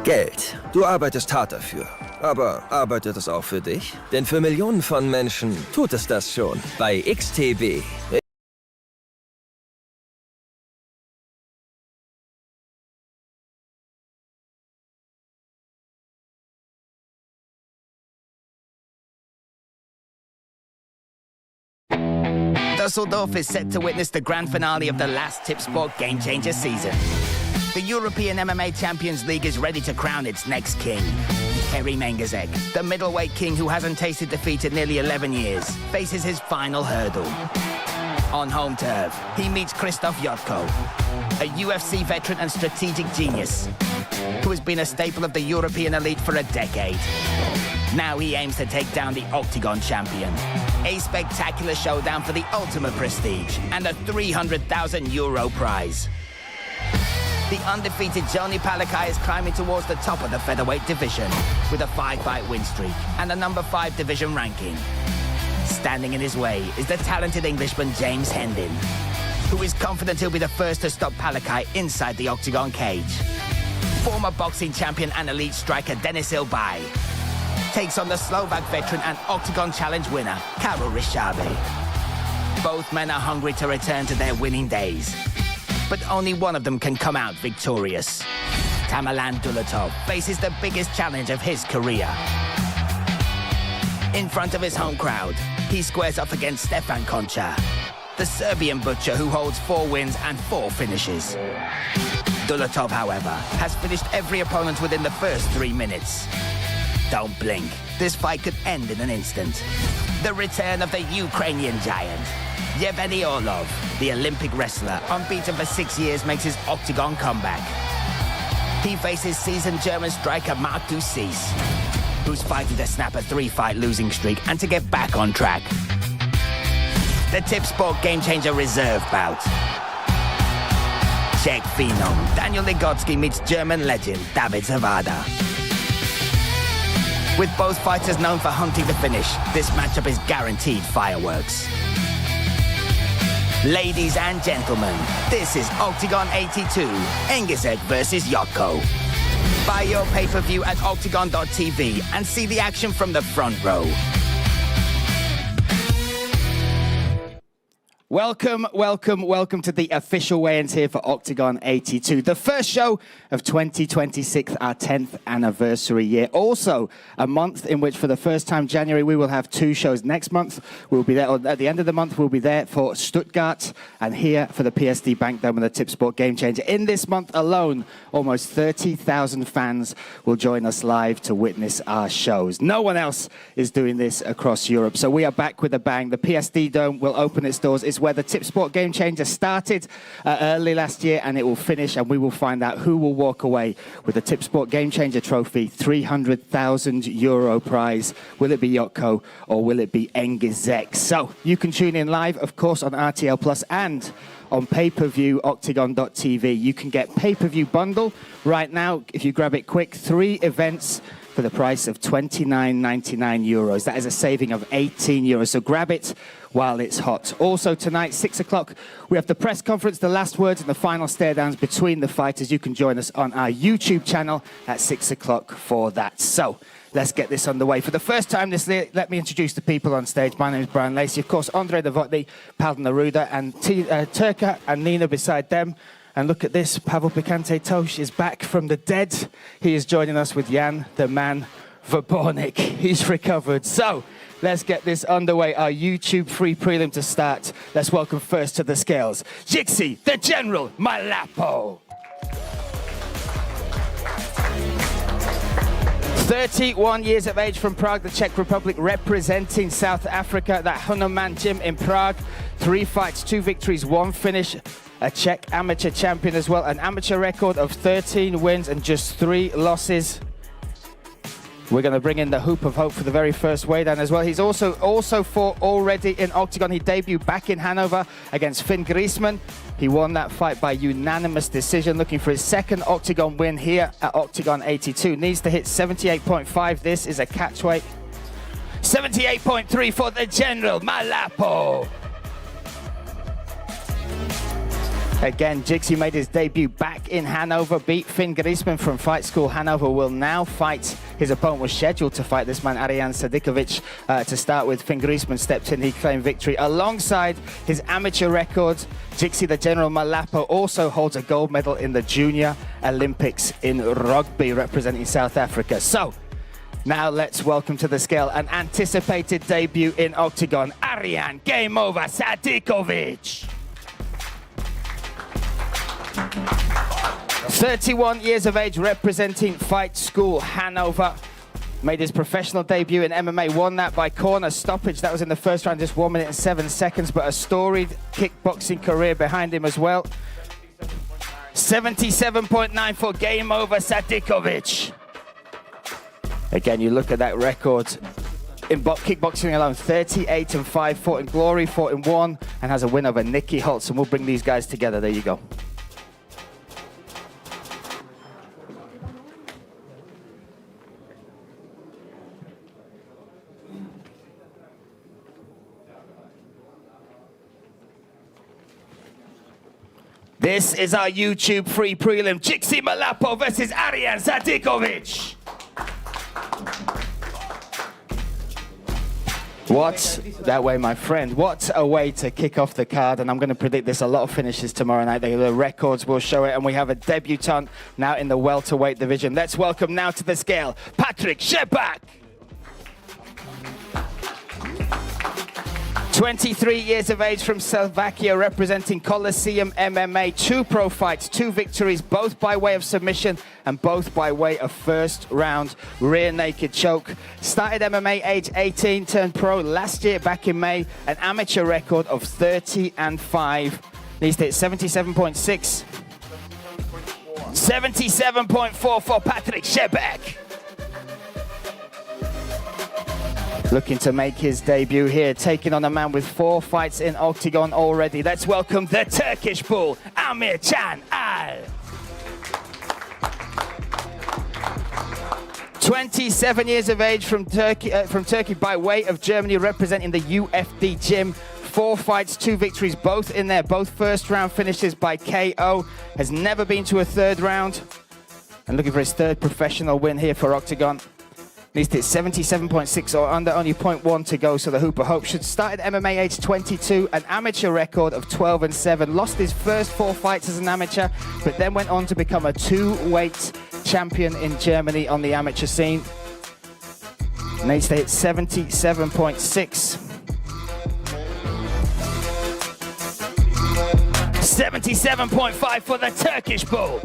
Geld. Du arbeitest hart dafür. Aber arbeitet es auch für dich? Denn für Millionen von Menschen tut es das schon. Bei XTB. Düsseldorf is set to witness the grand finale of the last Tipsport Gamechanger season. The European MMA Champions League is ready to crown its next king. Engizek, the middleweight king who hasn't tasted defeat in nearly 11 years, faces his final hurdle. On home turf, he meets Jotko, a UFC veteran and strategic genius who has been a staple of the European elite for a decade. Now he aims to take down the OKTAGON champion. A spectacular showdown for the ultimate prestige and a €300,000 prize. The undefeated Zenuni Palokaj is climbing towards the top of the featherweight division with a 5-fight win streak and a number 5 division ranking. Standing in his way is the talented Englishman James Hendin, who is confident he'll be the first to stop Palokaj inside the octagon cage. Former boxing champion and elite striker Ilbay takes on the Slovak veteran and octagon challenge winner Ryšavý. Both men are hungry to return to their winning days, but only one of them can come out victorious. Dulatov faces the biggest challenge of his career. In front of his home crowd, he squares off against Končar, the Serbian butcher who holds 4 wins and 4 finishes. Dulatov, however, has finished every opponent within the first 3 minutes. Don't blink, this fight could end in an instant. The return of the Ukrainian giant. Yevgeny Orlov, the Olympic wrestler, unbeaten for 6 years, makes his octagon comeback. He faces seasoned German striker Duussis, who's fighting to snap a 3-fight losing streak and to get back on track. The Tipsport Gamechanger reserve bout. Czech phenom Daniel Ligocki meets German legend Zawada. With both fighters known for hunting the finish, this matchup is guaranteed fireworks. Ladies and gentlemen, this is Octagon 82, Engizek versus Jotko. Buy your pay-per-view at OKTAGON.tv and see the action from the front row. Welcome to the official weigh-ins here for Octagon 82. The first show of 2026, our 10th anniversary year. Also, a month in which for the first time, January, we will have 2 shows. Next month, we'll be there, or at the end of the month, we'll be there for Stuttgart and here for the PSD Bank Dome and the Tipsport Gamechanger. In this month alone, almost 30,000 fans will join us live to witness our shows. No one else is doing this across Europe, so we are back with a bang. The PSD Dome will open its doors. It's where the Tipsport Gamechanger started early last year, and it will finish, and we will find out who will walk away with the Tipsport Gamechanger trophy, €300,000 prize. Will it be Jotko or will it be Engizek? So you can tune in live, of course, on RTL Plus and on pay-per-view, octagon.tv. You can get pay-per-view bundle right now. If you grab it quick, 3 events for the price of €29.99. That is a saving of €18. So grab it while it's hot. Also tonight, 6 o'clock, we have the press conference, the last words and the final stare-downs between the fighters. You can join us on our YouTube channel at 6 o'clock for that. So let's get this underway. For the first time this year, let me introduce the people on stage. My name is Brian Lacey. Of course, Andre Novotny, Pavel Neruda, and Turka and Nina beside them. And look at this, Pavel Picante Tosh is back from the dead. He is joining us with Jan, the man, Verbornik. He's recovered. So, let's get this underway. Our YouTube free prelim to start. Let's welcome first to the scales, Jixi, the General Malapo. 31 years of age from Prague, the Czech Republic, representing South Africa, that Hanuman gym in Prague. 3 fights, 2 victories, 1 finish. A Czech amateur champion as well. An amateur record of 13 wins and just 3 losses. We're going to bring in the Hoop of Hope for the very first weigh-down as well. He's also fought already in Octagon. He debuted back in Hanover against Finn Griezmann. He won that fight by unanimous decision, looking for his second Octagon win here at Octagon 82. Needs to hit 78.5. This is a catchweight. 78.3 for the General Malapo. Again, Jixi made his debut back in Hanover, beat Finn Griezmann from Fight School Hanover, will now fight. His opponent was scheduled to fight this man, Arijan Sadikovich, to start with. Finn Griezmann stepped in, he claimed victory. Alongside his amateur records, Jixi the General Malapo also holds a gold medal in the Junior Olympics in rugby, representing South Africa. So, now let's welcome to the scale an anticipated debut in Octagon, Arijan Game Over Sadikovich. 31 years of age, representing Fight School Hanover. Made his professional debut in MMA, won that by corner stoppage. That was in the first round, just 1 minute and 7 seconds, but a storied kickboxing career behind him as well. 77.9 for Game Over Sadikovich. Again, you look at that record. In kickboxing alone, 38-5, fought in Glory, fought in 1, and has a win over Nicky Holtz, and we'll bring these guys together. There you go. This is our YouTube free prelim. Jixi Malapo versus Arijan Sadikovich. What that way, my friend. What a way to kick off the card. And I'm going to predict there's a lot of finishes tomorrow night. The records will show it. And we have a debutant now in the welterweight division. Let's welcome now to the scale, Patrick Shebach. 23 years of age from Slovakia, representing Coliseum MMA. 2 pro fights, 2 victories, both by way of submission and both by way of first round rear naked choke. Started MMA age 18, turned pro last year back in May. An amateur record of 30-5. Needs to hit 77.6. 77.4 for Patrick Shebach. Looking to make his debut here, taking on a man with 4 fights in Octagon already. Let's welcome the Turkish bull, Amircan Al. 27 years of age from Turkey by way of Germany, representing the UFD gym. 4 fights, 2 victories, both in there, both first round finishes by KO. Has never been to a 3rd round. And looking for his 3rd professional win here for Octagon. Needs to hit 77.6 or under, only 0.1 to go, so the Hoop of Hope should start at MMA age 22, an amateur record of 12-7. Lost his first 4 fights as an amateur, but then went on to become a 2-weight champion in Germany on the amateur scene. Needs to hit 77.6. 77.5 for the Turkish bull.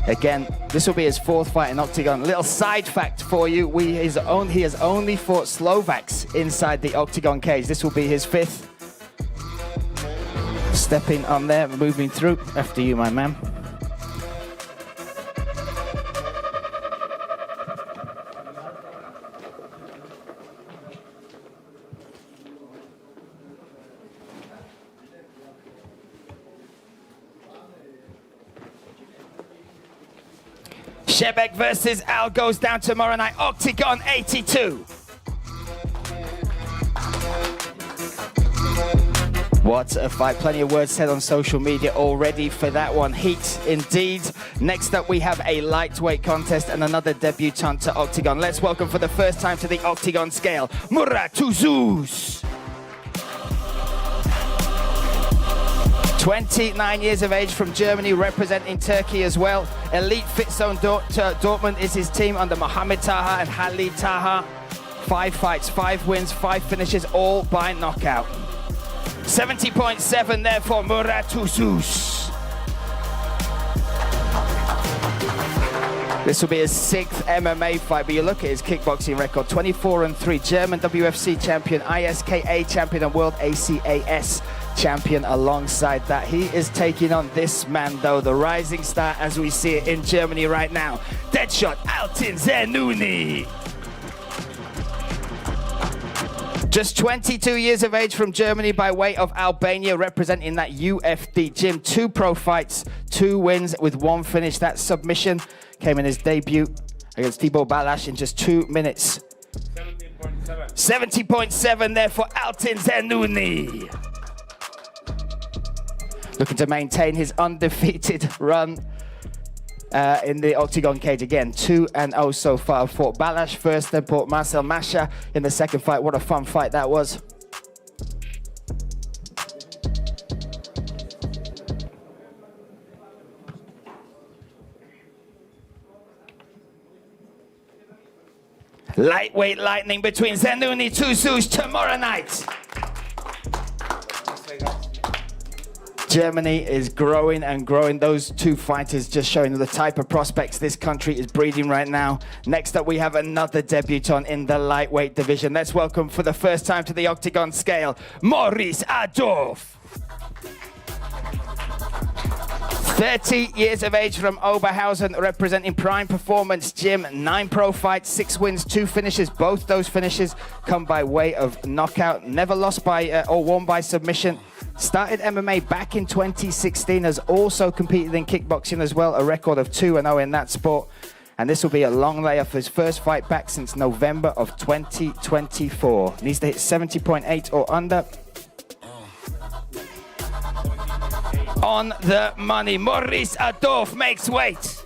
Again, this will be his 4th fight in Octagon. Little side fact for you, he has only fought Slovaks inside the Octagon cage. This will be his 5th. Stepping on there, moving through. After you, my man. Shebach versus Al goes down tomorrow night, Octagon 82. What a fight. Plenty of words said on social media already for that one. Heat indeed. Next up, we have a lightweight contest and another debutant to Octagon. Let's welcome for the first time to the Octagon scale, Murat Tüsüz. 29 years of age from Germany, representing Turkey as well. Elite Fit Zone Dortmund is his team under Mohamed Taha and Halid Taha. 5 fights, 5 wins, 5 finishes, all by knockout. 70.7 there for Murat Tüsüz. This will be his 6th MMA fight, but you look at his kickboxing record, 24-3, German WFC champion, ISKA champion, and World ACAS champion alongside that. He is taking on this man, though, the rising star as we see it in Germany right now. Deadshot, Altin Zenuni. Just 22 years of age from Germany by way of Albania, representing that UFD gym. 2 pro fights, 2 wins with 1 finish. That submission came in his debut against Tibor Balash in just 2 minutes. 70.7 there for Altin Zenuni. Looking to maintain his undefeated run in the octagon cage again. 2-0 so far. Fought Balash first, then fought Marcel Masha in the second fight. What a fun fight that was. Lightweight lightning between Zenuni and Tüsüz tomorrow night. Germany is growing and growing. Those 2 fighters just showing the type of prospects this country is breeding right now. Next up, we have another debutant in the lightweight division. Let's welcome for the first time to the octagon scale, Maurice Adorf. 30 years of age from Oberhausen, representing Prime Performance Gym. 9 pro fights, 6 wins, 2 finishes. Both those finishes come by way of knockout. Never lost by or won by submission. Started MMA back in 2016. Has also competed in kickboxing as well. A record of 2-0 in that sport. And this will be a long layoff for his first fight back since November of 2024. Needs to hit 70.8 or under. On the money, Maurice Adorf makes weight.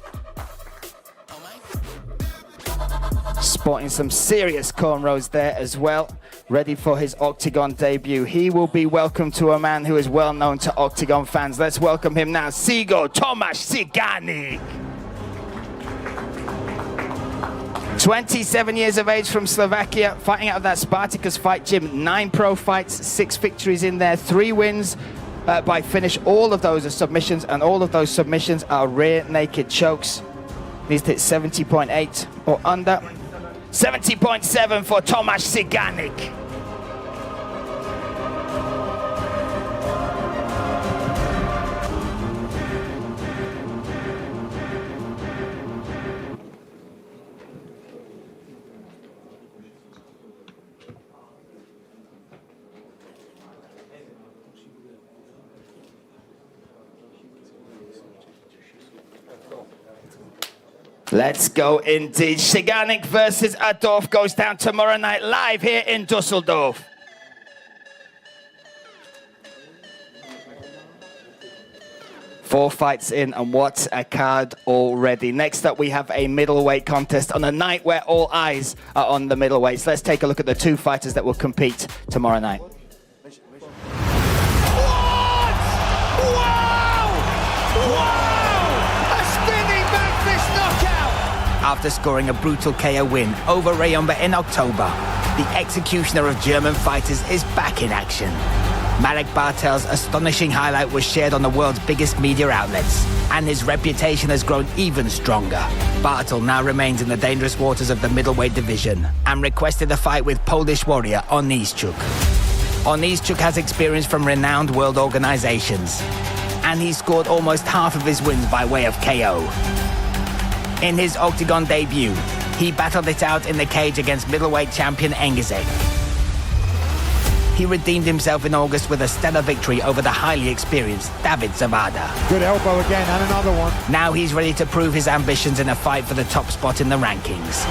Sporting some serious cornrows there as well. Ready for his octagon debut. He will be welcomed to a man who is well known to octagon fans. Let's welcome him now, Tomasz Cigánik. 27 years of age from Slovakia, fighting out of that Spartacus fight gym. 9 pro fights, 6 victories in there, 3 wins by finish. All of those are submissions, and all of those submissions are rear naked chokes. Needs to hit 70.8 or under. 70.7 for Tomasz Cigánik. Let's go indeed. Cigánik versus Adorf goes down tomorrow night live here in Düsseldorf. Four fights in, and what a card already. Next up, we have a middleweight contest on a night where all eyes are on the middleweights. Let's take a look at the 2 fighters that will compete tomorrow night. After scoring a brutal KO win over Ryšavý in October, the executioner of German fighters is back in action. Marek Bartl's astonishing highlight was shared on the world's biggest media outlets, and his reputation has grown even stronger. Bartl now remains in the dangerous waters of the middleweight division and requested a fight with Polish warrior Oniszczuk. Oniszczuk has experience from renowned world organizations, and he scored almost half of his wins by way of KO. In his octagon debut, he battled it out in the cage against middleweight champion Engizek. He redeemed himself in August with a stellar victory over the highly experienced David Zawada. Good elbow again, and another one. Now he's ready to prove his ambitions in a fight for the top spot in the rankings.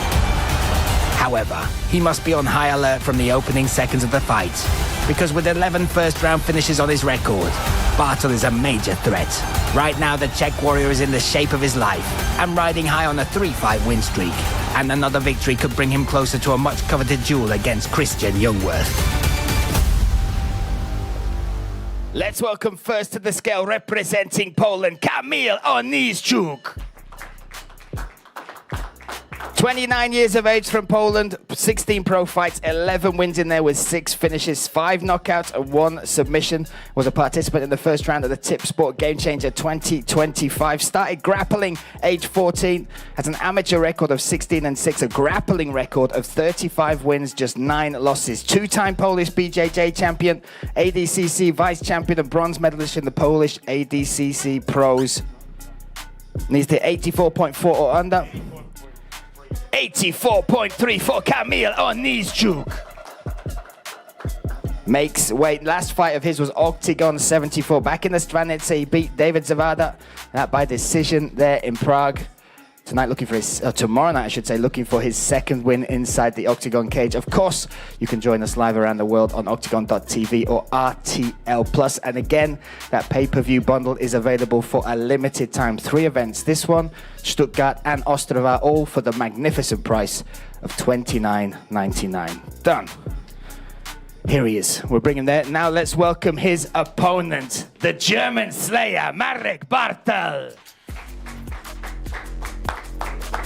However, he must be on high alert from the opening seconds of the fight, because with 11 first-round finishes on his record, Bartl is a major threat. Right now, the Czech warrior is in the shape of his life and riding high on a 3-fight win streak. And another victory could bring him closer to a much-coveted duel against Christian Jungwirth. Let's welcome first to the scale, representing Poland, Kamil Oniszczuk. 29 years of age from Poland, 16 pro fights, 11 wins in there with 6 finishes, 5 knockouts and 1 submission. Was a participant in the first round of the Tipsport Gamechanger 2025. Started grappling age 14, has an amateur record of 16-6, a grappling record of 35 wins, just 9 losses. 2-time Polish BJJ champion, ADCC vice champion and bronze medalist in the Polish ADCC Pros. Needs to 84.4 or under. 84.3 for Kamil Oniszczuk. Makes weight. Last fight of his was OKTAGON 74. Back in the Stranice, he beat David Zawada by decision there in Prague. Tonight, looking for his, tomorrow night, I should say, looking for his second win inside the Octagon cage. Of course, you can join us live around the world on octagon.tv or RTL+. And again, that pay-per-view bundle is available for a limited time. 3 events. This one, Stuttgart and Ostrava, all for the magnificent price of $29.99. Done. Here he is. We'll bring him there. Now let's welcome his opponent, the German Slayer, Marek Bartl.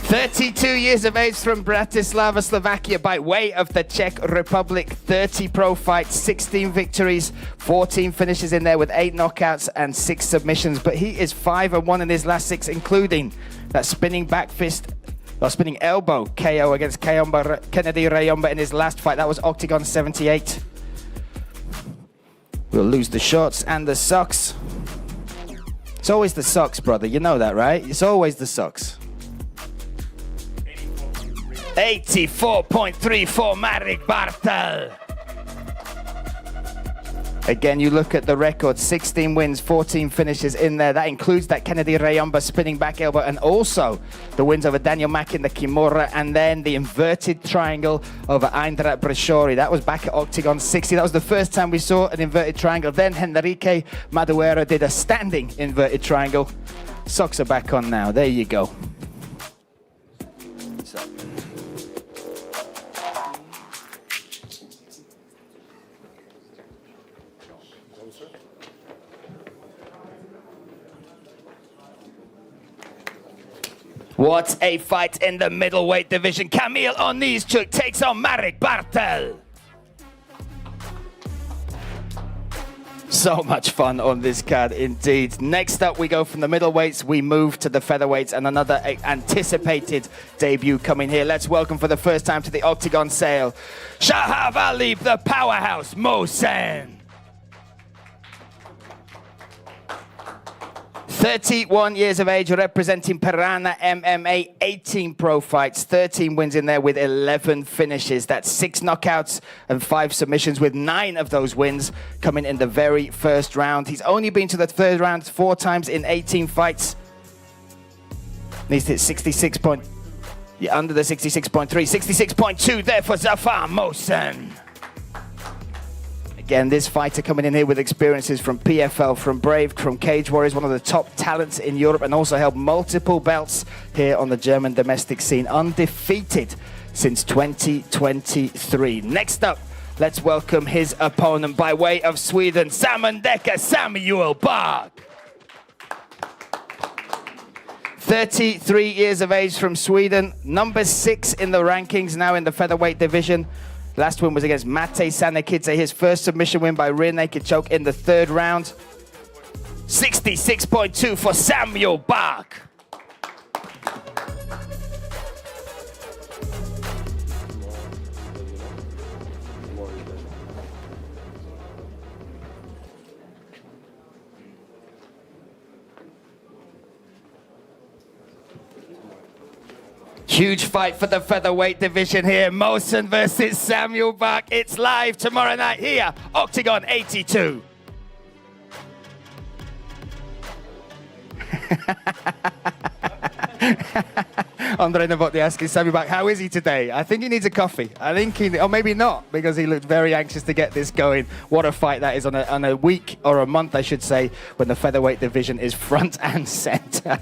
32 years of age from Bratislava, Slovakia, by way of the Czech Republic. 30 pro fights, 16 victories, 14 finishes in there with 8 knockouts and 6 submissions. But he is 5-1 in his last 6, including that spinning back fist, or spinning elbow KO against Kennedy Rayomba in his last fight. That was Octagon 78. We'll lose the shorts and the socks. It's always the socks, brother. You know that, right? It's always the socks. 84.3 for Marek Bartl. Again, you look at the record, 16 wins, 14 finishes in there. That includes that Kennedy Rayomba spinning back elbow and also the wins over Daniel Mack in the Kimura and then the inverted triangle over Eindrat Brashori. That was back at Octagon 60. That was the first time we saw an inverted triangle. Then Henrique Maduero did a standing inverted triangle. Socks are back on now. There you go. What a fight in the middleweight division. Kamil Oniszczuk takes on Marek Bartl. So much fun on this card indeed. Next up, we go from the middleweights, we move to the featherweights, and another anticipated debut coming here. Let's welcome for the first time to the Octagon sale, Shebach, the powerhouse Mohsen. 31 years of age, representing Piranha MMA, 18 pro fights, 13 wins in there with 11 finishes. That's 6 knockouts and 5 submissions, with 9 of those wins coming in the very first round. He's only been to the third round 4 times in 18 fights. Needs to hit 66 point, under the 66.3, 66.2 there for Zafar Mohsen. Again, this fighter coming in here with experiences from PFL, from Brave, from Cage Warriors, one of the top talents in Europe, and also held multiple belts here on the German domestic scene. Undefeated since 2023. Next up, let's welcome his opponent by way of Sweden, Samundeka Samuel Bach. 33 years of age from Sweden, number 6 in the rankings now in the featherweight division. Last win was against Mate Sanikidze, his first submission win by rear naked choke in the 3rd round. 66.2 for Samuel Bach. Huge fight for the featherweight division here. Mohsen versus Samuel Bach. It's live tomorrow night here, Octagon 82. Andre Novotny asking Samuel Bach, how is he today? I think he needs a coffee. I think he, or maybe not, because he looked very anxious to get this going. What a fight that is on a week, or a month, I should say, when the featherweight division is front and center.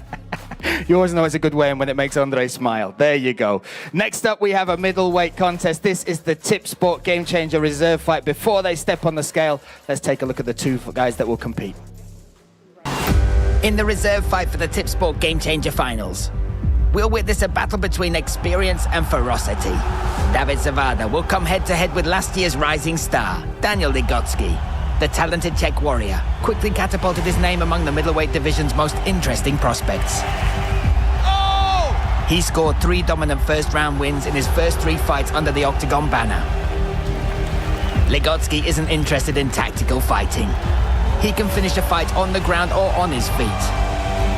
You always know it's a good weigh-in when it makes Andre smile. There you go. Next up, we have a middleweight contest. This is the Tipsport Gamechanger reserve fight. Before they step on the scale, let's take a look at the two guys that will compete. In the reserve fight for the Tipsport Gamechanger finals, we'll witness a battle between experience and ferocity. David Zawada will come head-to-head with last year's rising star, Daniel Ligocki. The talented Czech warrior quickly catapulted his name among the middleweight division's most interesting prospects. He scored 3 dominant first-round wins in his first 3 fights under the OKTAGON banner. Ligocki isn't interested in tactical fighting. He can finish a fight on the ground or on his feet.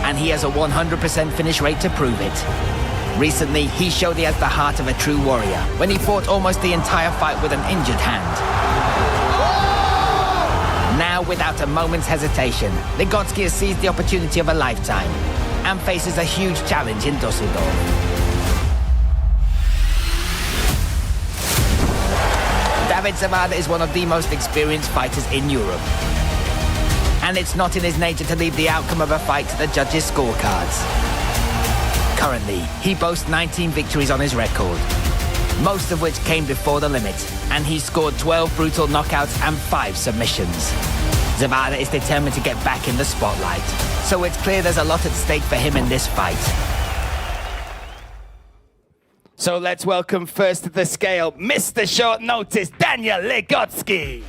And he has a 100% finish rate to prove it. Recently, he showed he has the heart of a true warrior when he fought almost the entire fight with an injured hand. Now, without a moment's hesitation, Ligocki has seized the opportunity of a lifetime and faces a huge challenge in Düsseldorf. David Zawada is one of the most experienced fighters in Europe. And it's not in his nature to leave the outcome of a fight to the judges' scorecards. Currently, he boasts 19 victories on his record, most of which came before the limit, and he scored 12 brutal knockouts and 5 submissions. Zawada is determined to get back in the spotlight, so it's clear there's a lot at stake for him in this fight. So let's welcome first to the scale, Mr. Short Notice, Daniel Ligocki.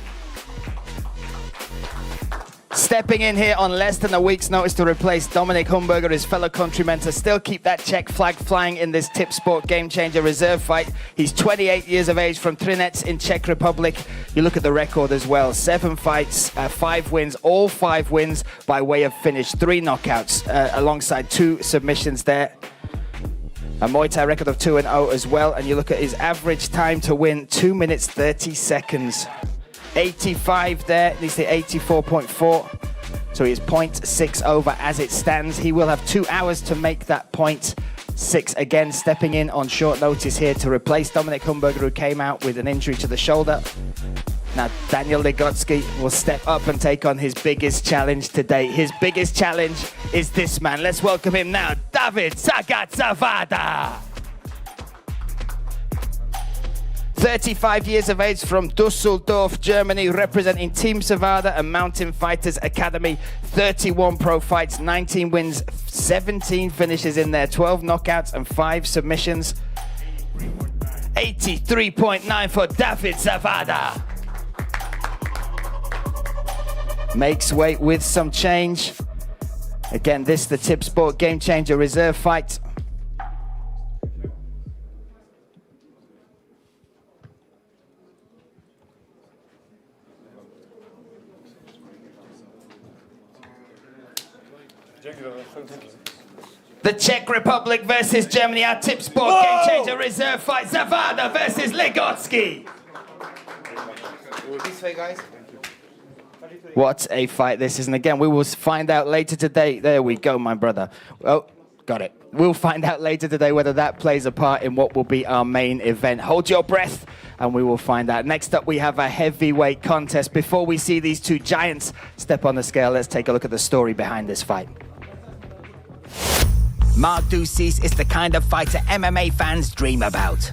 Stepping in here on less than a week's notice to replace Dominik Humberger, his fellow countryman, to still keep that Czech flag flying in this Tipsport Gamechanger reserve fight. He's 28 years of age from Třinec in Czech Republic. You look at the record as well. 7 fights, 5 wins, all 5 wins by way of finish. 3 knockouts alongside 2 submissions there. A Muay Thai record of 2-0 as well. And you look at his average time to win, 2 minutes 30 seconds. 85 there, needs the 84.4. So he is 0.6 over as it stands. He will have 2 hours to make that 0.6 again, stepping in on short notice here to replace Dominik Humberger, who came out with an injury to the shoulder. Now, Daniel Ligocki will step up and take on his biggest challenge to date. His biggest challenge is this man. Let's welcome him now, David Zawada. 35 years of age from Düsseldorf, Germany, representing Team Zawada and Mountain Fighters Academy. 31 pro fights, 19 wins, 17 finishes in there, 12 knockouts and 5 submissions. 83.9 for David Zawada. Makes weight with some change. Again, this is the Tipsport Gamechanger reserve fight. The Czech Republic versus Germany, our Tipsport Gamechanger reserve fight. Zawada versus Ligocki. This way, guys. What a fight this is. And again, we will find out later today. There we go, my brother. Oh, got it. We'll find out later today whether that plays a part in what will be our main event. Hold your breath and we will find out. Next up, we have a heavyweight contest. Before we see these two giants step on the scale, let's take a look at the story behind this fight. Dulatov is the kind of fighter MMA fans dream about.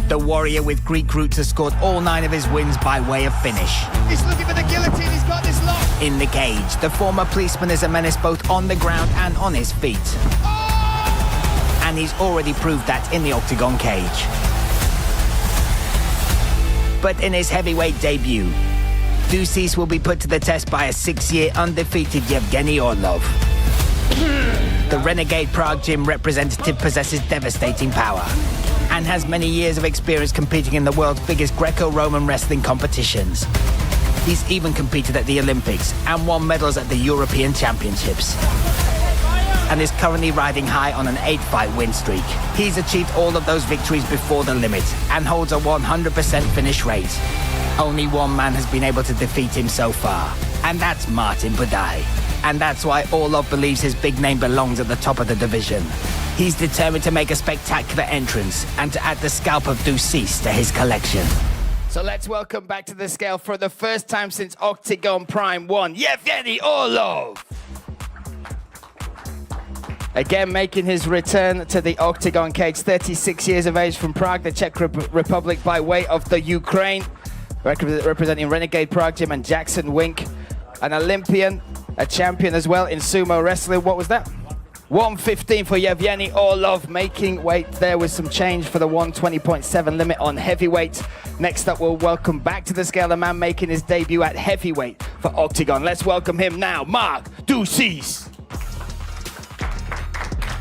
The warrior with Greek roots has scored all 9 of his wins by way of finish. He's looking for the guillotine, he's got this lock. In the cage, the former policeman is a menace both on the ground and on his feet. Oh! And he's already proved that in the OKTAGON cage. But in his heavyweight debut, Doussis will be put to the test by a 6-year undefeated Yevgeny Orlov. The renegade Prague gym representative possesses devastating power and has many years of experience competing in the world's biggest Greco-Roman wrestling competitions. He's even competed at the Olympics and won medals at the European Championships, and is currently riding high on an 8-fight win streak. He's achieved all of those victories before the limit and holds a 100% finish rate. Only one man has been able to defeat him so far, and that's Martin Budaj. And that's why Orlov believes his big name belongs at the top of the division. He's determined to make a spectacular entrance and to add the scalp of Doussis to his collection. So let's welcome back to the scale for the first time since OKTAGON Prime 1, Yevgeny Orlov. Again, making his return to the Octagon cage, 36 years of age, from Prague, the Czech Republic, by way of the Ukraine, representing Renegade Prague Gym, and Jackson Wink, an Olympian, a champion as well in sumo wrestling. What was that? 115 for Yevgeny Orlov, making weight there with some change for the 120.7 limit on heavyweight. Next up, we'll welcome back to the scale the man making his debut at heavyweight for Octagon. Let's welcome him now, Mark Doussis.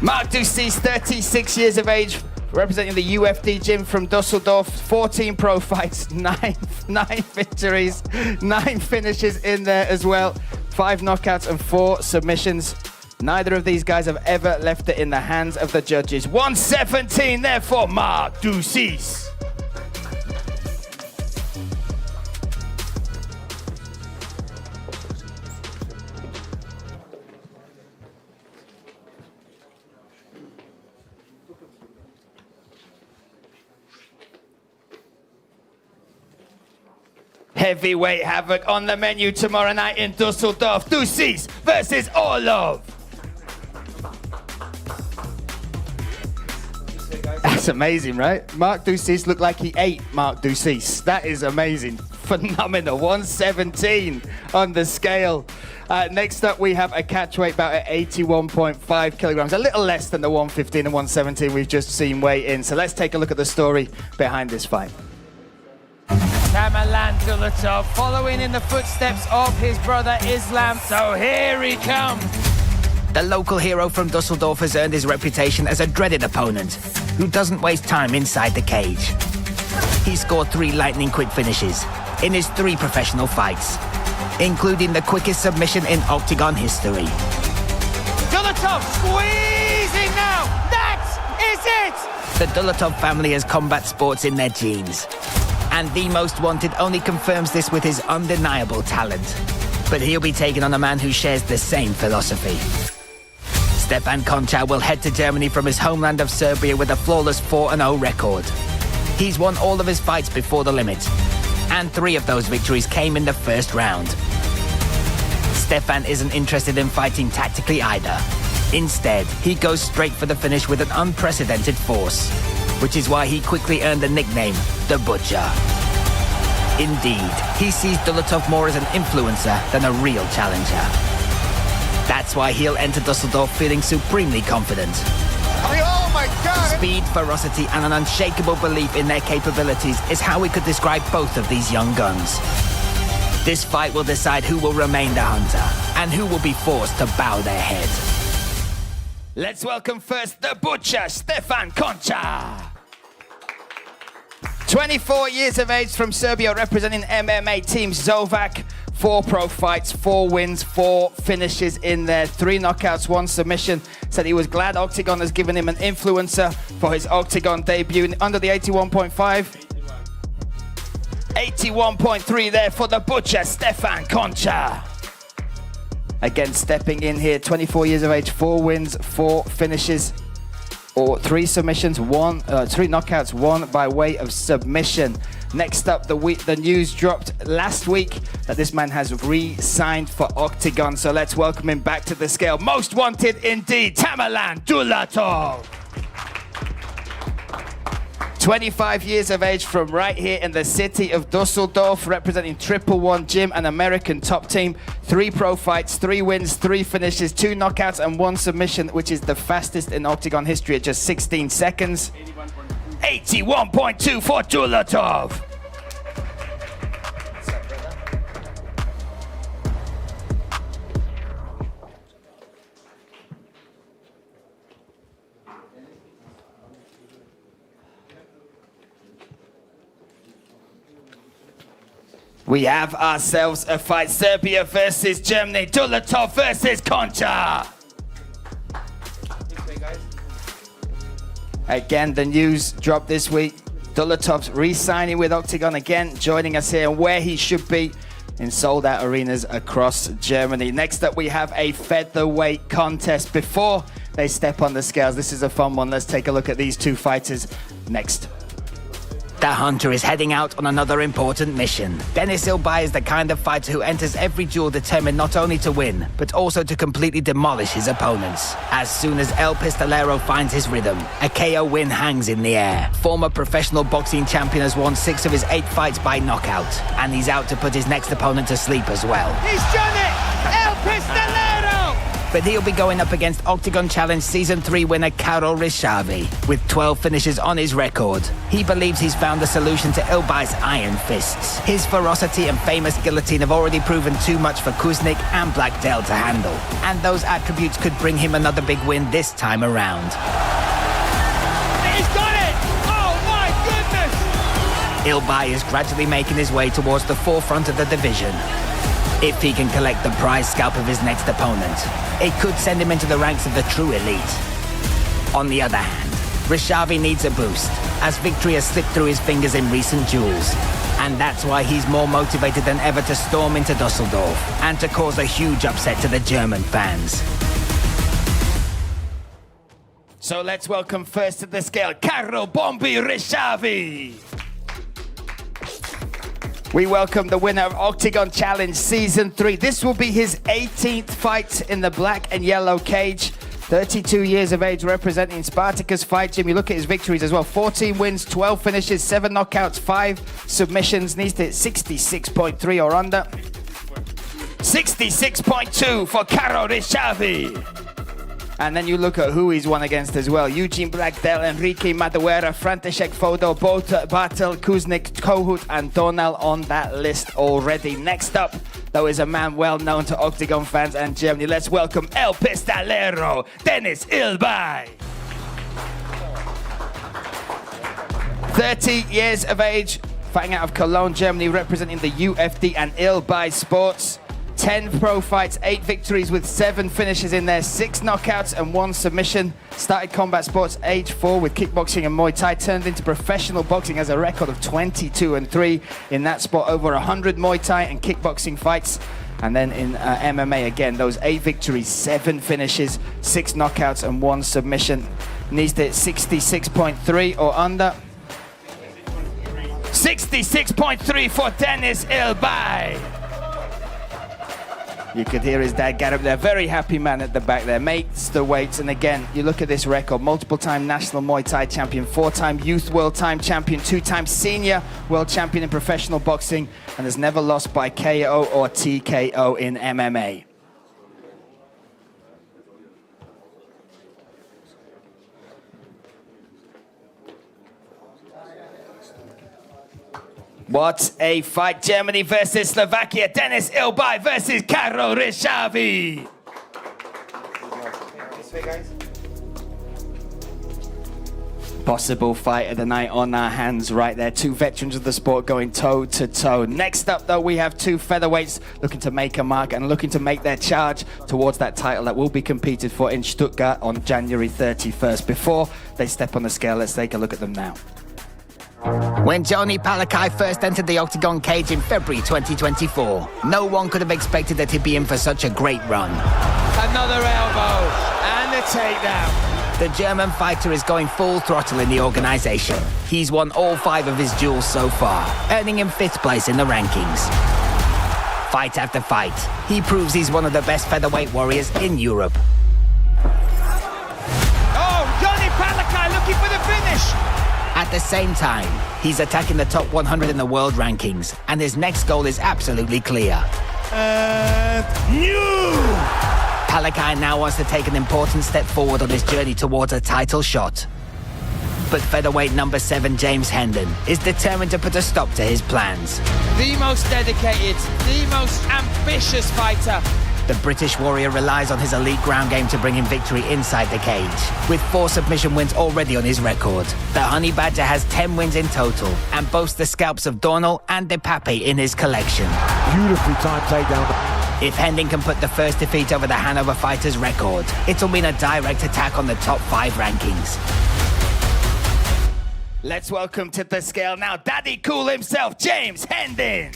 Mark Doussis, 36 years of age, representing the UFD gym from Düsseldorf, 14 pro fights, nine victories, 9 finishes in there as well, 5 knockouts and 4 submissions. Neither of these guys have ever left it in the hands of the judges. 117 there for Mark Doussis. Heavyweight havoc on the menu tomorrow night in Düsseldorf. Doussis versus Orlov. That's amazing, right? Mark Doussis looked like he ate Mark Doussis. That is amazing. Phenomenal. 117 on the scale. Next up, we have a catchweight bout at 81.5 kilograms. A little less than the 115 and 117 we've just seen weigh in. So let's take a look at the story behind this fight. Tamerlan Dulatov, following in the footsteps of his brother Islam. So here he comes. The local hero from Düsseldorf has earned his reputation as a dreaded opponent who doesn't waste time inside the cage. He scored 3 lightning-quick finishes in his 3 professional fights, including the quickest submission in Octagon history. Dulatov squeezing now. That is it. The Dulatov family has combat sports in their genes, and The Most Wanted only confirms this with his undeniable talent. But he'll be taking on a man who shares the same philosophy. Stefan Končar will head to Germany from his homeland of Serbia with a flawless 4-0 record. He's won all of his fights before the limit, and 3 of those victories came in the first round. Stefan isn't interested in fighting tactically either. Instead, he goes straight for the finish with an unprecedented force, which is why he quickly earned the nickname, The Butcher. Indeed, he sees Dulatov more as an influencer than a real challenger. That's why he'll enter Düsseldorf feeling supremely confident. Oh my God! Speed, ferocity, and an unshakable belief in their capabilities is how we could describe both of these young guns. This fight will decide who will remain the hunter and who will be forced to bow their head. Let's welcome first the Butcher, Stefan Končar. 24 years of age, from Serbia, representing MMA team Shebach. 4 pro fights, 4 wins, 4 finishes in there, 3 knockouts, 1 submission. Said he was glad Octagon has given him an influencer for his Octagon debut under the 81.5. 81.3 there for the Butcher, Stefan Končar. Again, stepping in here, 24 years of age, 4 wins, 4 finishes, or 3 submissions, 3 knockouts, 1 by way of submission. Next up, the news dropped last week that this man has re-signed for Octagon. So let's welcome him back to the scale. Most wanted indeed, Tamerlan Dulatov. 25 years of age, from right here in the city of Düsseldorf, representing 111 Gym, an American top team. 3 pro fights, 3 wins, 3 finishes, 2 knockouts and 1 submission, which is the fastest in Octagon history at just 16 seconds. 81.2 for Dulatov. We have ourselves a fight. Serbia versus Germany. Dulatov versus Končar. Again, the news dropped this week. Dulatov's re-signing with Octagon again, joining us here and where he should be in sold-out arenas across Germany. Next up, we have a featherweight contest before they step on the scales. This is a fun one. Let's take a look at these 2 fighters next. The hunter is heading out on another important mission. Denis Ilbay is the kind of fighter who enters every duel determined not only to win, but also to completely demolish his opponents. As soon as El Pistolero finds his rhythm, a KO win hangs in the air. Former professional boxing champion has won 6 of his 8 fights by knockout, and he's out to put his next opponent to sleep as well. He's done it! El Pistolero! But he'll be going up against Octagon Challenge Season 3 winner Karol Ryšavý, with 12 finishes on his record. He believes he's found the solution to Ilbay's iron fists. His ferocity and famous guillotine have already proven too much for Kuznik and Blackdale to handle, and those attributes could bring him another big win this time around. He's got it! Oh my goodness! Ilbay is gradually making his way towards the forefront of the division. If he can collect the prize scalp of his next opponent, it could send him into the ranks of the true elite. On the other hand, Ryšavý needs a boost, as victory has slipped through his fingers in recent duels. And that's why he's more motivated than ever to storm into Düsseldorf and to cause a huge upset to the German fans. So let's welcome first to the scale, Karol Bombi Ryšavý. We welcome the winner of Octagon Challenge Season 3. This will be his 18th fight in the black and yellow cage. 32 years of age, representing Spartacus Fight Gym. You look at his victories as well. 14 wins, 12 finishes, 7 knockouts, 5 submissions. Needs to hit 66.3 or under. 66.2 for Karol Ryšavý. And then you look at who he's won against as well. Eugene Blackdale, Enrique Madureira, František Fodo, Bartl, Kuznik, Kohut, and Donal on that list already. Next up, though, is a man well known to Octagon fans and Germany. Let's welcome El Pistolero, Denis Ilbay. 30 years of age, fighting out of Cologne, Germany, representing the UFD and Ilbay Sports. 10 pro fights, 8 victories with 7 finishes in there, 6 knockouts and 1 submission. Started combat sports age 4 with kickboxing and Muay Thai, turned into professional boxing, has a record of 22-3 in that sport, over 100 Muay Thai and kickboxing fights. And then in MMA again, those 8 victories, 7 finishes, 6 knockouts and 1 submission. Needs to hit 66.3 or under. 66.3 for Denis Ilbay. You could hear his dad get up there. Very happy man at the back there. Makes the weights. And again, you look at this record. Multiple-time national Muay Thai champion, 4-time youth world time champion, 2-time senior world champion in professional boxing, and has never lost by KO or TKO in MMA. What a fight. Germany versus Slovakia. Denis Ilbay versus Karol Ryšavý. Possible fight of the night on our hands right there. 2 veterans of the sport going toe to toe. Next up, though, we have 2 featherweights looking to make a mark and looking to make their charge towards that title that will be competed for in Stuttgart on January 31st. Before they step on the scale, let's take a look at them now. When Johnny Palokaj first entered the Octagon cage in February 2024, no one could have expected that he'd be in for such a great run. Another elbow and a takedown. The German fighter is going full throttle in the organization. He's won all 5 of his duels so far, earning him 5th place in the rankings. Fight after fight, he proves he's one of the best featherweight warriors in Europe. Oh, Johnny Palokaj looking for the finish. At the same time, he's attacking the top 100 in the world rankings, and his next goal is absolutely clear. Palokaj now wants to take an important step forward on his journey towards a title shot. But featherweight number 7 James Hendin is determined to put a stop to his plans. The most dedicated, the most ambitious fighter. The British warrior relies on his elite ground game to bring him victory inside the cage, with 4 submission wins already on his record. The Honey Badger has 10 wins in total and boasts the scalps of Donal and De Pape in his collection. Beautifully timed takedown. If Hendin can put the first defeat over the Hanover fighter's record, it'll mean a direct attack on the top 5 rankings. Let's welcome to the scale now, Daddy Cool himself, James Hendin.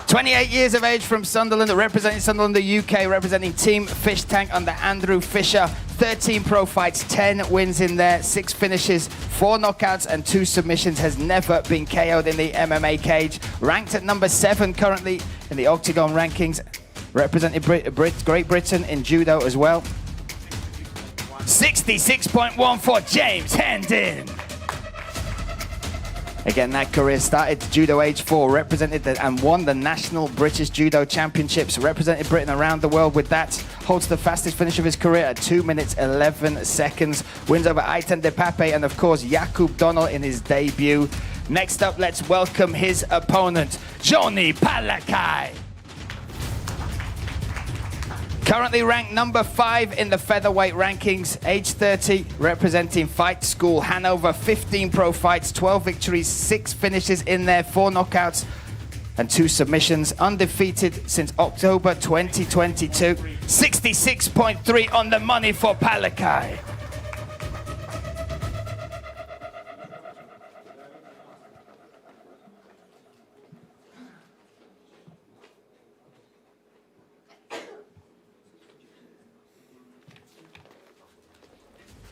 28 years of age from Sunderland, representing Sunderland, the UK, representing Team Fish Tank under Andrew Fisher. 13 pro fights, 10 wins in there, 6 finishes, 4 knockouts and 2 submissions. Has never been KO'd in the MMA cage. Ranked at number 7 currently in the OKTAGON rankings. Representing Great Britain in judo as well. 66.1 for James Hendin. Again, that career started judo age 4, represented and won the National British Judo Championships, represented Britain around the world with that, holds the fastest finish of his career at 2 minutes 11 seconds, wins over Aitan De Pape and of course Jakub Donnell in his debut. Next up, let's welcome his opponent, Johnny Palokaj. Currently ranked number 5 in the featherweight rankings, age 30, representing Fight School Hanover, 15 pro fights, 12 victories, 6 finishes in there, 4 knockouts and 2 submissions, undefeated since October 2022. 66.3 on the money for Palokaj.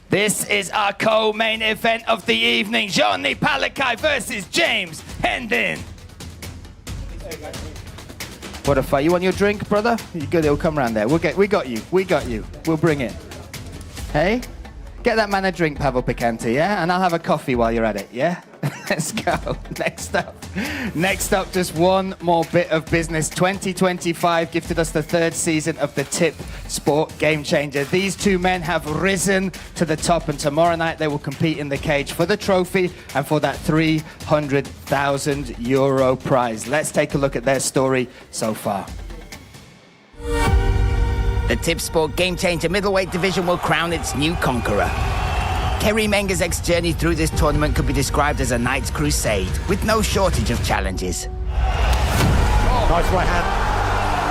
This is our co-main event of the evening. Johnny Palokaj versus James Hendin. What a fight. You want your drink, brother? You good? It'll come around there. We got you. We'll bring it. Hey? Get that man a drink, Pavel Picante, yeah? And I'll have a coffee while you're at it, yeah? Let's go. Next up, just one more bit of business. 2025 gifted us the 3rd season of the Tipsport Gamechanger. These 2 men have risen to the top, and tomorrow night they will compete in the cage for the trophy and for that €300,000 prize. Let's take a look at their story so far. The Tipsport Gamechanger middleweight division will crown its new conqueror. Kerim Engizek's journey through this tournament could be described as a knight's crusade, with no shortage of challenges. Nice right hand.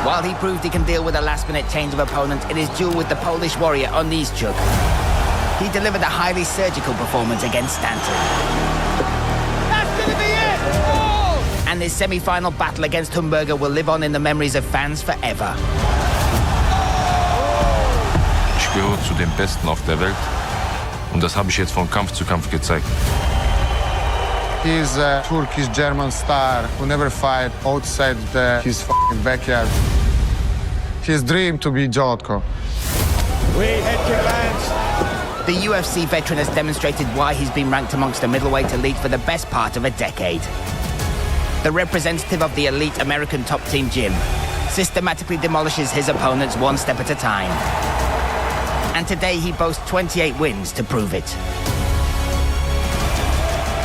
While he proved he can deal with a last-minute change of opponent in his duel with the Polish warrior Oniszczuk, he delivered a highly surgical performance against Stanton. That's gonna be it! Oh! And his semi-final battle against Humberger will live on in the memories of fans forever. Ich gehöre zu den Besten auf der Welt und das habe ich jetzt von Kampf zu Kampf gezeigt. He's a Turkish-German star who never fight outside his fucking backyard. His dream to be Jotko. Head kick lands. The UFC veteran has demonstrated why he's been ranked amongst the middleweight elite for the best part of a decade. The representative of the elite American top team gym systematically demolishes his opponents one step at a time. And today he boasts 28 wins to prove it.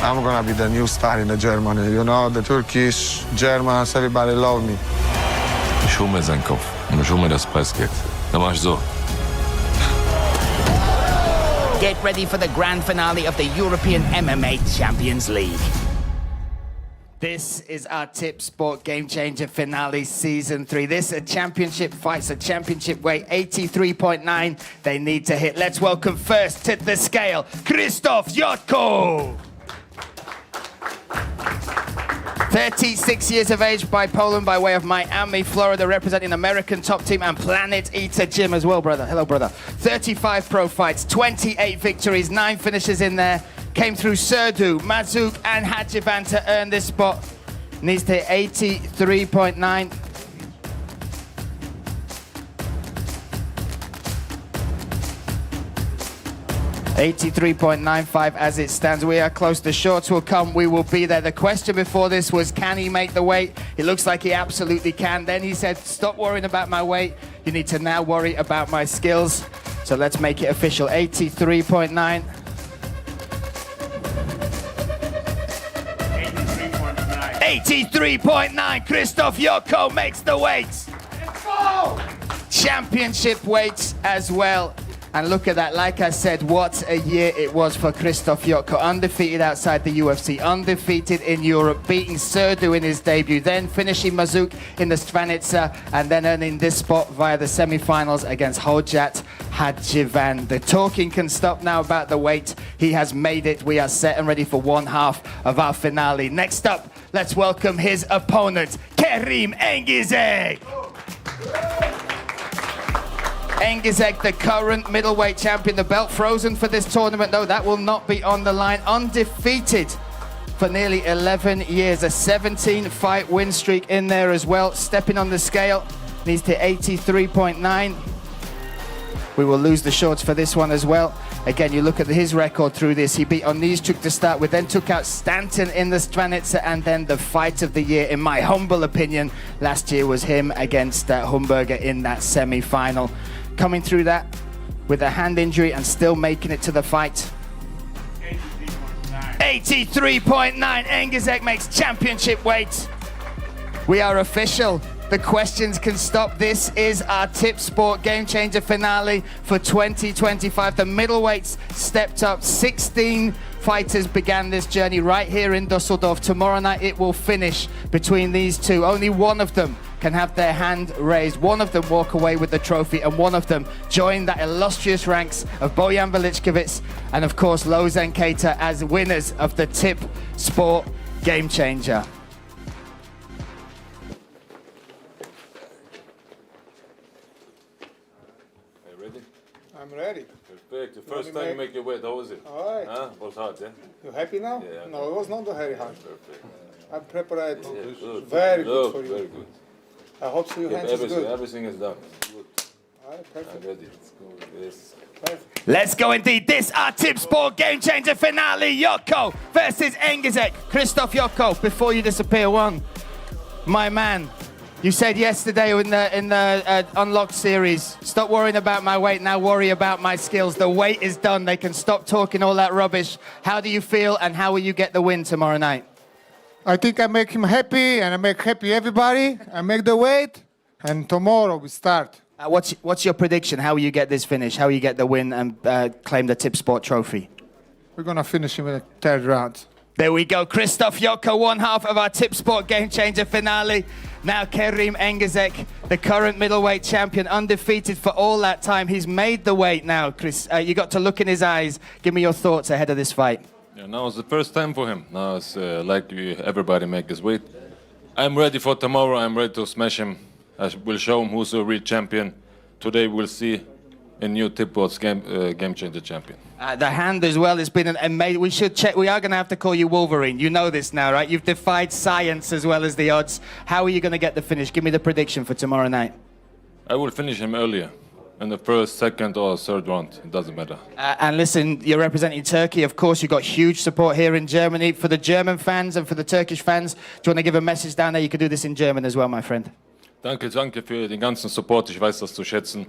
I'm gonna be the new star in Germany. You know, the Turkish, Germans, everybody love me. Ich hole mir seinen Kopf und ich hole mir das Preisgeld. Dann mach ich so. Get ready for the grand finale of the European MMA Champions League. This is our Tipsport Gamechanger finale, season 3. This a championship fights, a championship weight, 83.9. They need to hit. Let's welcome first to the scale, Krzysztof Jotko. 36 years of age, by Poland, by way of Miami, Florida, representing American top team and Planet Eater Gym as well, brother. Hello, brother. 35 pro fights, 28 victories, 9 finishes in there. Came through Surdu, Mazuk and Hadjivan to earn this spot. Needs to hit 83.9. $83.95 as it stands. We are close. The shorts will come. We will be there. The question before this was, can he make the weight? It looks like he absolutely can. Then he said, stop worrying about my weight. You need to now worry about my skills. So let's make it official. 83.9. 83.9. Krzysztof Jotko makes the weights. Championship weights as well. And look at that, like I said, what a year it was for Krzysztof Jotko. Undefeated outside the UFC, undefeated in Europe, beating Serdu in his debut, then finishing Mazuk in the Stvanica, and then earning this spot via the semi-finals against Hojat Hadjivan. The talking can stop now about the weight. He has made it. We are set and ready for one half of our finale. Next up, let's welcome his opponent, Kerim Engizek. Engizek, the current middleweight champion, the belt frozen for this tournament, though that will not be on the line. Undefeated for nearly 11 years, a 17-fight win streak in there as well. Stepping on the scale, needs to 83.9. We will lose the shorts for this one as well. Again, you look at his record through this. He beat Oniszczuk to start with, then took out Stanton in the Stvanica, and then the fight of the year, in my humble opinion, last year was him against Humberger in that semi-final. Coming through that with a hand injury and still making it to the fight. 83.9. Engizek makes championship weight. We are official. The questions can stop. This is our Tipsport Gamechanger finale for 2025. The middleweights stepped up. 16 fighters began this journey right here in Düsseldorf. Tomorrow night it will finish between these two. Only one of them can have their hand raised. One of them walk away with the trophy, and one of them join that illustrious ranks of Bojan Veličković and of course Lozan Keita as winners of the Tipsport Gamechanger. I'm ready. Perfect. The first time you make your weight, how was it? All right. Huh? It was hard, yeah? You happy now? Yeah. No, it was not very hard. Perfect. I'm prepared. Yeah, good. Very good for you. Very good. I hope so your hands is good. Everything is done. Good. All right, perfect. I'm ready. Let's go. Yes. Perfect. Let's go indeed. This our Tipsport Gamechanger finale. Jotko versus Engizek. Krzysztof Jotko, before you disappear, my man. You said yesterday in the Unlocked series, stop worrying about my weight, now worry about my skills. The weight is done. They can stop talking all that rubbish. How do you feel, and how will you get the win tomorrow night? I think I make him happy, and I make happy everybody. I make the weight, and tomorrow we start. What's your prediction? How will you get this finish? How will you get the win and claim the Tipsport trophy? We're gonna finish him in the third round. There we go. Krzysztof Jotko, one half of our Tipsport Gamechanger finale. Now Kerim Engizek, the current middleweight champion, undefeated for all that time. He's made the weight now, Chris. You got to look in his eyes. Give me your thoughts ahead of this fight. Yeah, now it's the first time for him. Now it's like everybody make his weight. I'm ready for tomorrow. I'm ready to smash him. I will show him who's a real champion. Today we'll see a new Tipsport Gamechanger champion. The hand as well has been an amazing. We should check. We are going to have to call you Wolverine. You know this now, right? You've defied science as well as the odds. How are you going to get the finish? Give me the prediction for tomorrow night. I will finish him earlier. In the first, second, or third round. It doesn't matter. And listen, you're representing Turkey. Of course, you've got huge support here in Germany. For the German fans and for the Turkish fans, do you want to give a message down there? You could do this in German as well, my friend. Danke für den ganzen Support. Ich weiß das zu schätzen.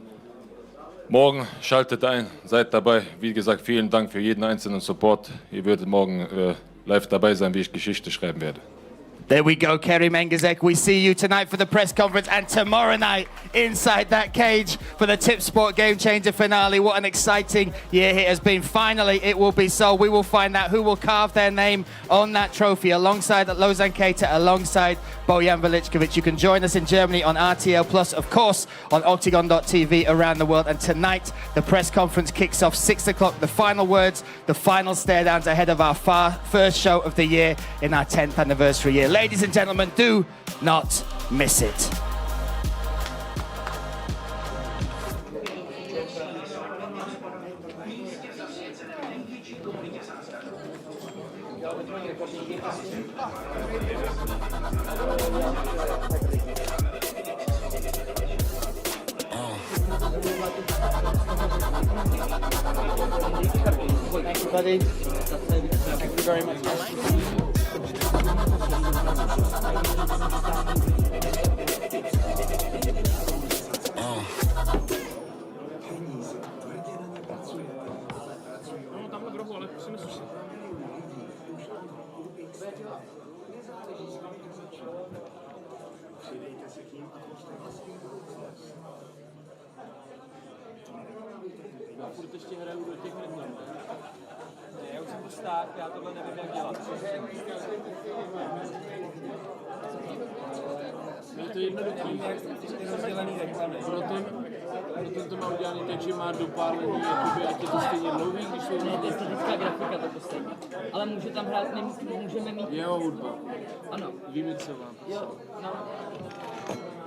Morgen schaltet ein, seid dabei. Wie gesagt, vielen Dank für jeden einzelnen Support. Ihr werdet morgen live dabei sein, wie ich Geschichte schreiben werde. There we go, Kerim Engizek. We see you tonight for the press conference and tomorrow night inside that cage for the Tipsport Gamechanger finale. What an exciting year it has been. Finally, it will be so. We will find out who will carve their name on that trophy alongside Lozan Keita, alongside Bojan Veličković. You can join us in Germany on RTL Plus, of course, on OKTAGON.tv around the world. And tonight, the press conference kicks off 6 o'clock. The final words, the final stare downs ahead of our first show of the year in our 10th anniversary year. Ladies and gentlemen, do not miss it. Thank you, buddy. Thank you very much. furt ještě hraju do těch rytmů. Já už jsem to stáhl, já tohle nevím, jak dělat. Je to jednoduchý, proto to má udělaný tak, že má dopálení, jakoby, ať je to stejně dlouhý, když jsou... Ne, to je statická grafika, to stejně. Ale může tam hrát, můžeme mít... Jo, hudba. Ano. Vymixová. Jo, no.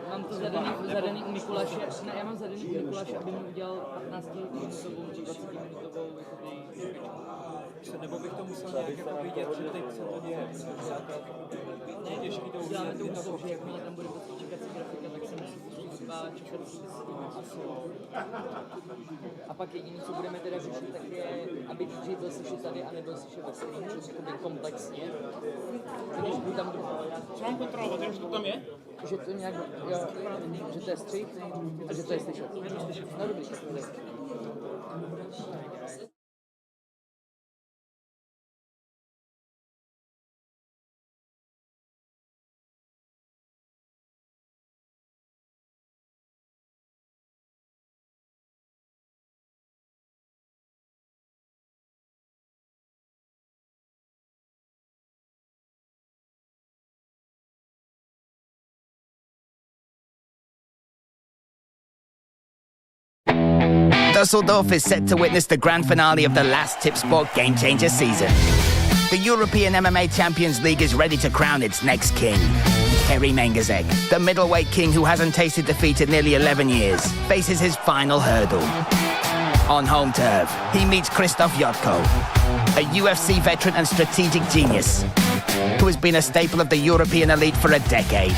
Mám to zadaný u Mikuláše, ne, já mám zadaný u Mikuláše, aby mi udělal 15-minutovou či 20-minutovou Nebo bych to musel nějak jako vidět, že teď se to děje. Ne, těžký to uděláme to úspěch, že jakmile tam bude čekací grafika, tak se musí pustit 2 čekací a pak jediné, co budeme teda řešit, tak je, aby DJ byl slyšet tady a nebyl slyšet ve screenu, jakoby komplexně. Když budu tam... Co mám kontrolovat, že to tam je? Že to nějak, jo, že to je střih a že to je slyšet. No dobrý, tak to je. Düsseldorf is set to witness the grand finale of the last Tipsport Gamechanger season. The European MMA Champions League is ready to crown its next king. Engizek, the middleweight king who hasn't tasted defeat in nearly 11 years, faces his final hurdle. On home turf, he meets Jotko, a UFC veteran and strategic genius who has been a staple of the European elite for a decade.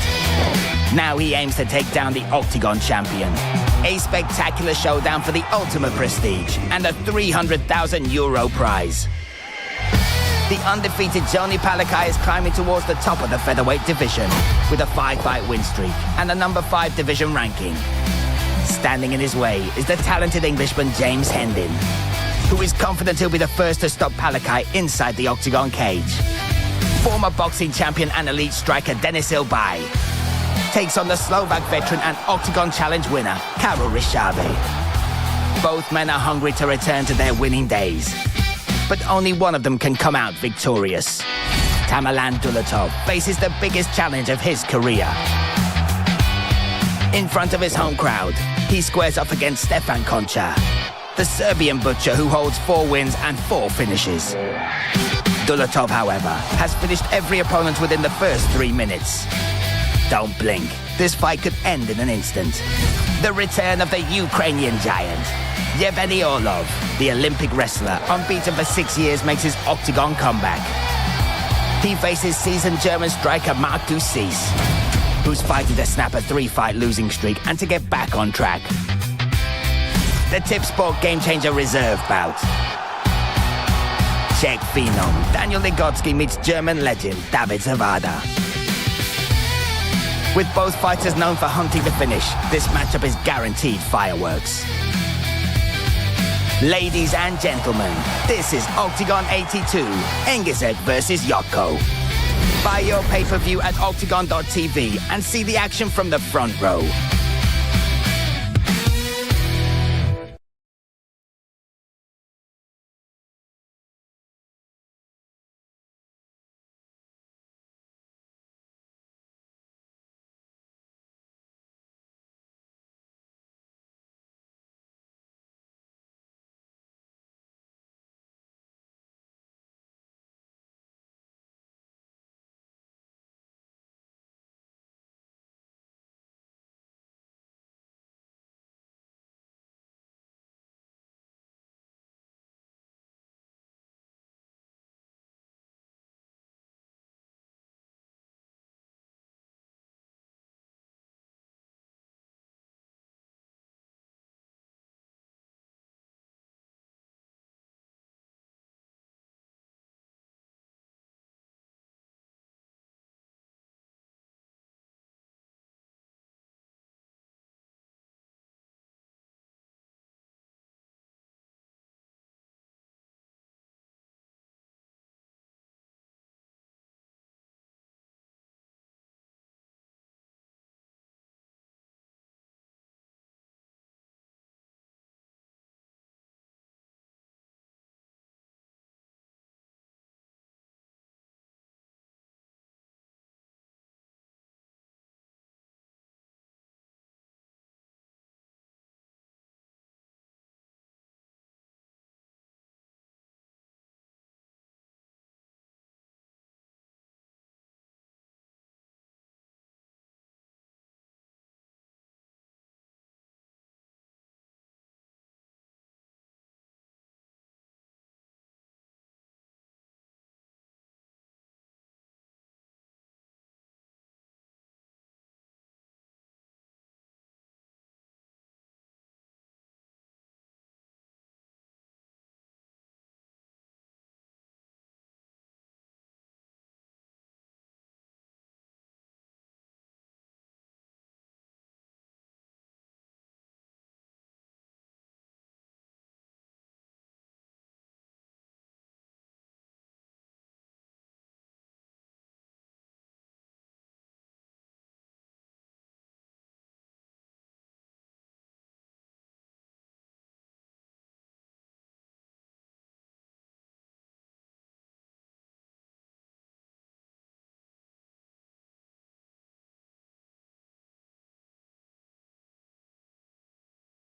Now he aims to take down the OKTAGON champion. A spectacular showdown for the ultimate prestige and a €300,000 prize. The undefeated Joni Palokaj is climbing towards the top of the featherweight division with a 5-fight win streak and a number 5 division ranking. Standing in his way is the talented Englishman James Hendin, who is confident he'll be the first to stop Palokaj inside the octagon cage. Former boxing champion and elite striker Denis Ilbay takes on the Slovak veteran and Octagon Challenge winner, Ryšavý. Both men are hungry to return to their winning days, but only one of them can come out victorious. Dulatov faces the biggest challenge of his career. In front of his home crowd, he squares off against Stefan Končar, the Serbian butcher who holds 4 wins and 4 finishes. Dulatov, however, has finished every opponent within the first 3 minutes. Don't blink. This fight could end in an instant. The return of the Ukrainian giant. Yevgeny Orlov, the Olympic wrestler, unbeaten for 6 years, makes his octagon comeback. He faces seasoned German striker Duussis, who's fighting to snap a 3-fight losing streak and to get back on track. The Tipsport Gamechanger reserve bout. Czech phenom Daniel Ligocki meets German legend David Zawada. With both fighters known for hunting the finish, this matchup is guaranteed fireworks. Ladies and gentlemen, this is Octagon 82, Engizek versus Jotko. Buy your pay-per-view at octagon.tv and see the action from the front row.